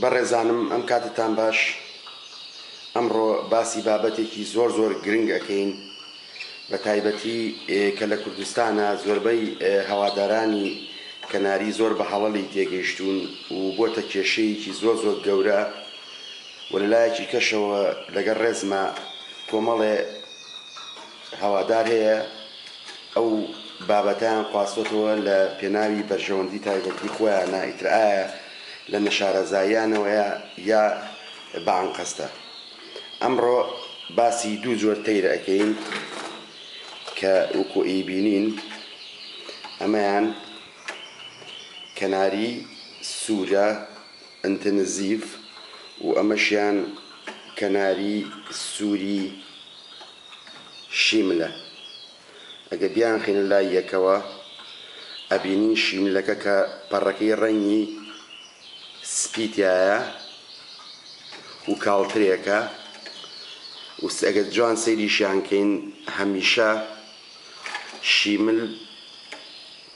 بەڕێزانم ئەم کاتتان باش. ئەمڕۆ باسی بابەتێکی زۆر گرنگ ئەکەین، بە تایبەتی کە لە کوردستانە زۆربەی هەوادارانی کەناری زۆر بە هەڵەڵی تێگەیشتوون و بۆتە کێشەیەکی زۆر گەورە و لەلایەکی کەشەوە لەگەڵ ڕێزمە کۆمەڵێ هەوادار هەیە ئەو بابەتیان خواستۆتەوە لە پێناوی بەرژەوەندی تایبەتی خۆیان ئیتر ئایا لە نەشارەزاییانەوەیە یا بەعانقەستە. ئەمڕۆ باسی دوو جۆر تەیرە ئەەکەین کە وەکو ئیبینین ئەمەیان کەناری سوورە ئەنتنزیف و ئەمەشیان کەناری سووری شیملە. ئەگە بیان خینە لای یەکەوە ئەبینین شیملەکە کە پەڕەکەی ڕەنگی سپیتایە و کاڵترێکە و ئەگە جوان سەیریشیان کەین هەمیشە شیمل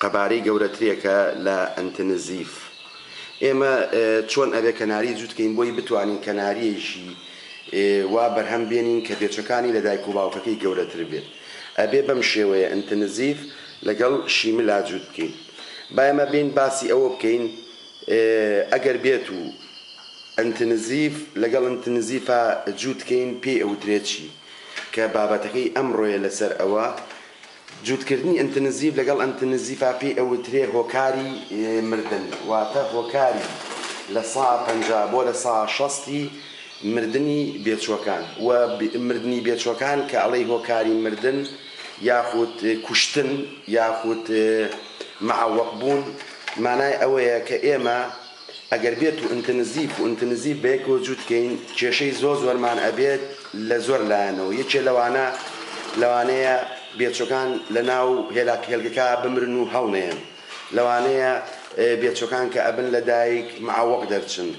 قەبارەی گەورەترێکە لە ئەنتنزیف. ئێمە چۆن ئەبێ کەناری جووتکەین بۆی بتوانین کەناریەکی وا بەرهەم بێنین کە پێچەکانی لە دایک و باوکەکەی گەورەتر بێت. ئەبێ بەم شێوەیە ئەنتنزیف لەگەڵ شیملا جووت بکەین. با ئێمە بین باسی ئەوە بکەین ئەگەر بێت و ئەنتنزیف لەگەڵ ئەنتنزیفە جووتکەین پێی ئەوترێت چی کە بابەتەکەی ئەمڕۆیە لەسەر ئەوە. جووتکردنی ئەنتنزیف لەگەڵ ئەنتنزیفا پێی ئەوترێ هۆکاری مردن، واتە هۆکاری لە 150 بۆ لە 160 مردنی بێچووەکان و مردنی بێچووەکان کە ئەڵەی هۆکاری مردن یاخود کوشتن یاخود معەوەق بوون، مانای ئەوەیە کە ئێمە ئەگەر بێت و ئەنتنزیف بەیەکەوە جووتکەین کێشەی زۆرمان ئەبێت لە زۆر لایەنەوە. یەکێ لەوانەیە بێچۆکان لە ناو هێلگەکە بمرن و هەڵنێن، لەوانەیە بێچۆکان کە ئەبن لە دایک معەوەق دەرچن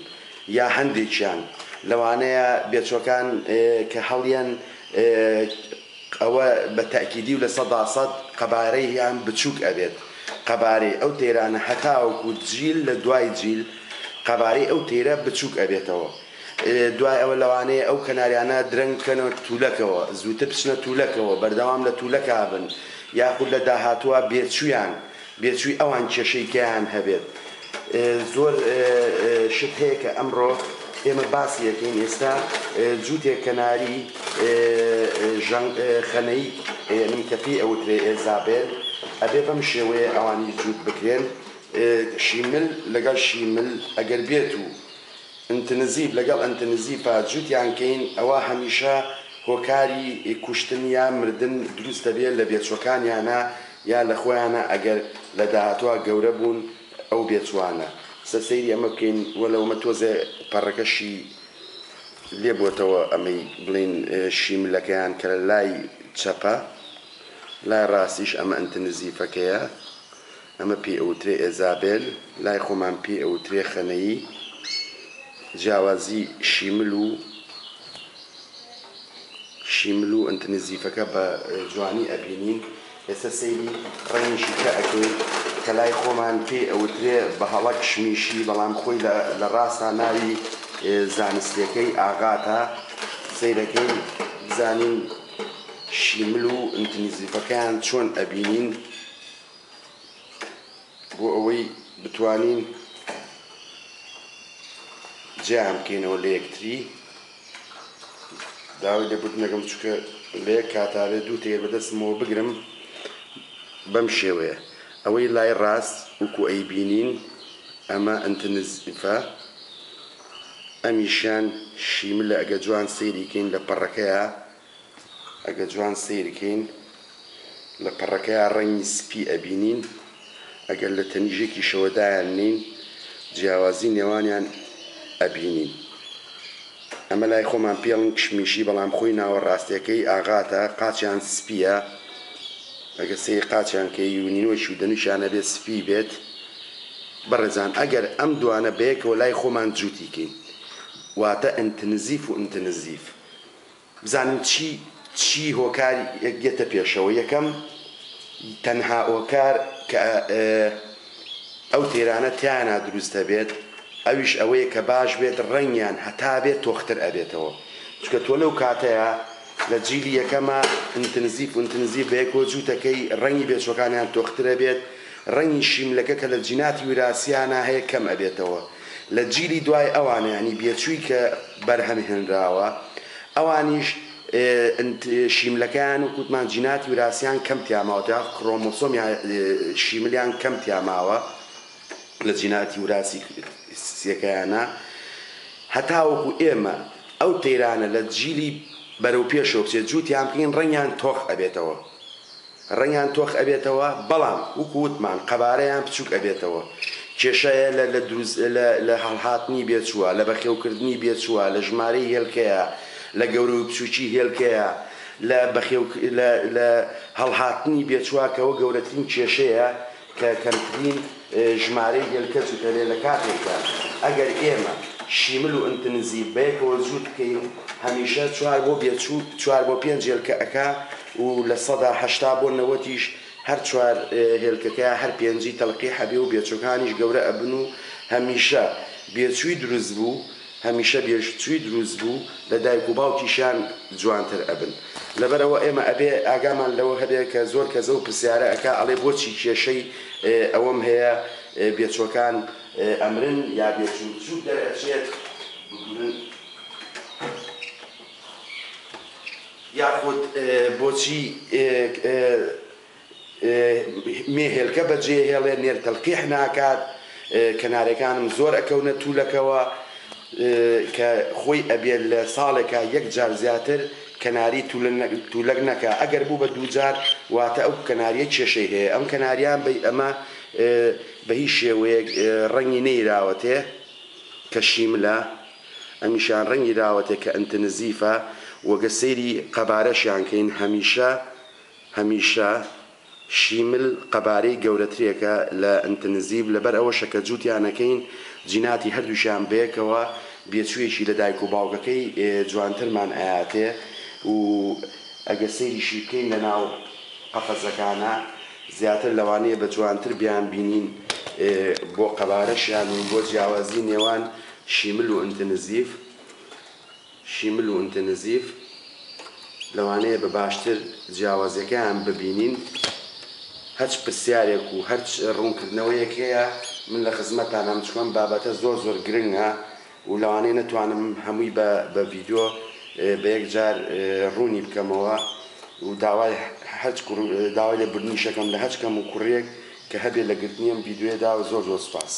یا هەندێکیان، لەوانەیە بێچۆکان کە هەڵیان ئەوە بە تەکیدی و لە 100% قەبارەی یان بچووک ئەبێت. قەبارەی ئەو تێرانە هەتاوەکو جیل لە دوای جیل قەبارەی ئەو تێرە بچووک ئەبێتەوە. دوای ئەوە لەوانەیە ئەو کەناریانە درەنگ بکەنەوە توولەکەوە، زووتر بچنە توولەکەوە، بەردەوام لە توولەکە بن، یاخود لە داهاتووە بێچووی ئەوان کێشەیکەیان هەبێت. زۆر شت هەیە کە ئەمڕۆ ئێمە باسی یەکەین. ئێستا جووتێک کەناری خەنەی کەپی ئەوترێ ئێزابێت ئەبێ بەم شێوەیە ئەوانی جووت بکرێن. شیمل لەگەڵ شیمل ئەگەر بێت و ئەنتنزیف لەگەڵ ئەنتنزیفە جووتیان کەین ئەوە هەمیشە هۆکاری کوشتن یا مردن دروستە بێت لە بێچووەکانیانە یا لە خۆیانە ئەگەر لە داهاتوە گەورە بوون ئەو بێچوانە. سەیری ئەمە بکەین وەلەومە تۆزێ پەڕەکەشی لێبووەتەوە ئەمەی بڵین شیملەکەیان کە لە لای چەپە، لای ڕاستیش ئەمە ئەنتنزیفەکەیە، ئەمە پێی ئەوترێ ئێزابێل، لای خۆمان پێی ئەوترێ خەنەیی. جیاوازی شیمل و ئەنتنزیفەکە بە جوانی ئەبینین. ئێستا سەیری ڕەنگیشی کە ئەکەین کە لای خۆمان پێی ئەوترێ بە هەڵە کشمیشی، بەڵام خۆی لە ڕاستە ناوی زانستیەکەی ئاغاتە. سەیرەکەی بزانین شیمل و ئەنتنزیفەکەیان چۆن ئەبینین بۆ ئەوەی بتوانین جیان بکەینەوە لە یەکتری. داوای لێبوت نەگەم چونکە لە یەک کاتاوێ دوو تێر بەدەستمەوە بگرم. بەم شێوەیە ئەوەی لای ڕاست وەکو ئەیبینین ئەمە ئەنتنزیفە، ئەمیشان شیملە. ئەگە جوان سەیریکەین لە پەڕەکەیە، ئەگە جوان سەیرکەین لە پەڕەکەیە ڕەنگی سپی ئەبینین. ئەگەر لە تەنیژێکی شەوەدایان نین جیاوازی نێوانیان ئەبینین. ئەمە لای خۆمان پێڵن کشمیشی، بەڵام خۆی ناوەڕاستیەکەی ئاغاتە، قاچیان سپیە. ئەگە سەیر قاچیان کەی و نینوەشی و دەنوشیانە بێت سپی بێت. بەڕێزان ئەگەر ئەم دوانە بەیەکەوە لای خۆمان جووتیکەین واتە ئەنتنزیف و ئەنتنزیف، بزانین چی هۆکاری یەکگێتە پێشەوە. یەکەم تەنها هۆکار کە ئەو تێرانە تیانە دروستە بێت ئەویش ئەوەیە کە باش بێت ڕەنگیان هەتا بێت تۆختر ئەبێتەوە چونکە تۆ لەو کاتەیە لە جیلی یەکەمە ئینتنزیف بەیەکۆ جووتەکەی ڕەنگی بێچوەکانیان تۆخترە بێت ڕەنگی شیملەکە کە لە جیناتی وراثیانە هەیە کەم ئەبێتەوە لە جیلی دوای ئەوانە ینی بێچووی کە بەرهەمهێنراوە ئەوانیش شیملەکان و کوتمان جیناتی وراثیان کەم تیاماوە تا کڕۆمۆسۆم شیملیان کەم تیاماوە لە جیناتی وراثیەکەیانە هەتاوەکو ئێمە ئەو تەیرانە لە جیلی بەرەو پێشەوە بچێت جووتیان بکەین ڕەنگیان تۆخ ئەبێتەوە ڕەنگیان تۆخ ئەبێتەوە بەڵام وەکو وتمان قەبارەیان بچووک ئەبێتەوە کێشەیە لە هەڵهاتنی بێچووە لە بەخێوکردنی بێچووە لە ژمارەی هێلکەیە لە گەورە و بچووکی هێلکەیە لە هەڵهاتنی بێچووەکەەوە گەورەترین کێشەیە کە کەمترین ژمارەی هێلکە چوتەلێ لە کاتێکدا ئەگەر ئێمە شیمل و ئینتنزیف بەیەکەوە زوو بکەین هەمیشە 4 بۆ 5 هێلکە ئەکا و لە 80 بۆ 90 هەر 4 هێلکەکە هەر 5 تەلقی هەبێ و بێچووکانیش گەورە ئەبن و هەمیشە بێچووی دروست بوو هەمیشە بێچووی دروست بوو لە دایک و باوکیشان جوانتر ئەبن لەبەرەوە ئێمە ئەبێ ئاگامان لەوە هەبێ کە زۆر کەزە و پرسیارە ئەکا ئەڵێ بۆچی کێشەی ئەوەم هەیە بێچووەکان ئەمرن یا بێچوو دەرەچێت یاخود بۆچی مێهێلکە بەجێ هێڵێ نێرتەلقیح ناکات کەنارەکانم زۆر ئەکەونە توولەکەوە کە خۆی ئەبێت لە ساڵێکە یەک جار زیاتر کەناری توولەک نەکە ئەگەر بوو بە 2 جار واتە ئەو کەناریە کێشەی هەیە ئەم کەناریان ئەمە بە هیچ شێوەیەک ڕەنگی نەیراوەتێ کە شیملە ئەمیشان ڕەنگی راوەتێ کە ئینتنزیفە وەگە سەیری قەبارەشیان کەین هەمیشە شیمل قەبارەی گەورەترێکە لە ئینتنزیف لەبەر ئەوە شەکە جووتیانەکەین جیناتی هەردووشیان بەیەکەوە بێچوویەکی لە دایک و باوکەکەی جوانترمان ئاياتێ و ئەگە سەیریشی بکەین لە ناو قەفەزەکانە زیاتر لەوانەیە بە جوانتر بیان بینین بۆ قەبارەشیان و بۆ جیاوازی نێوان شیمل و ئینتنزیف لەوانەیە بە باشتر جیاوازیەکەیان ببینین هەچ پرسیارێک و هەرچ ڕوونکردنەوەیەک هەیە من لە خزمەتان هەم چکۆم بابەتە زۆر گرنگە و لەوانەیە نەتوانم هەمووی بە ڤیدیۆ بە یەکجار ڕوونی بکەمەوە و داوای لێبوردنی شەکەم لە هەچ کەم و کوڕێک کە هەبێت لە گرتنیم ڤیدیۆیەدا و زۆر سوپاس.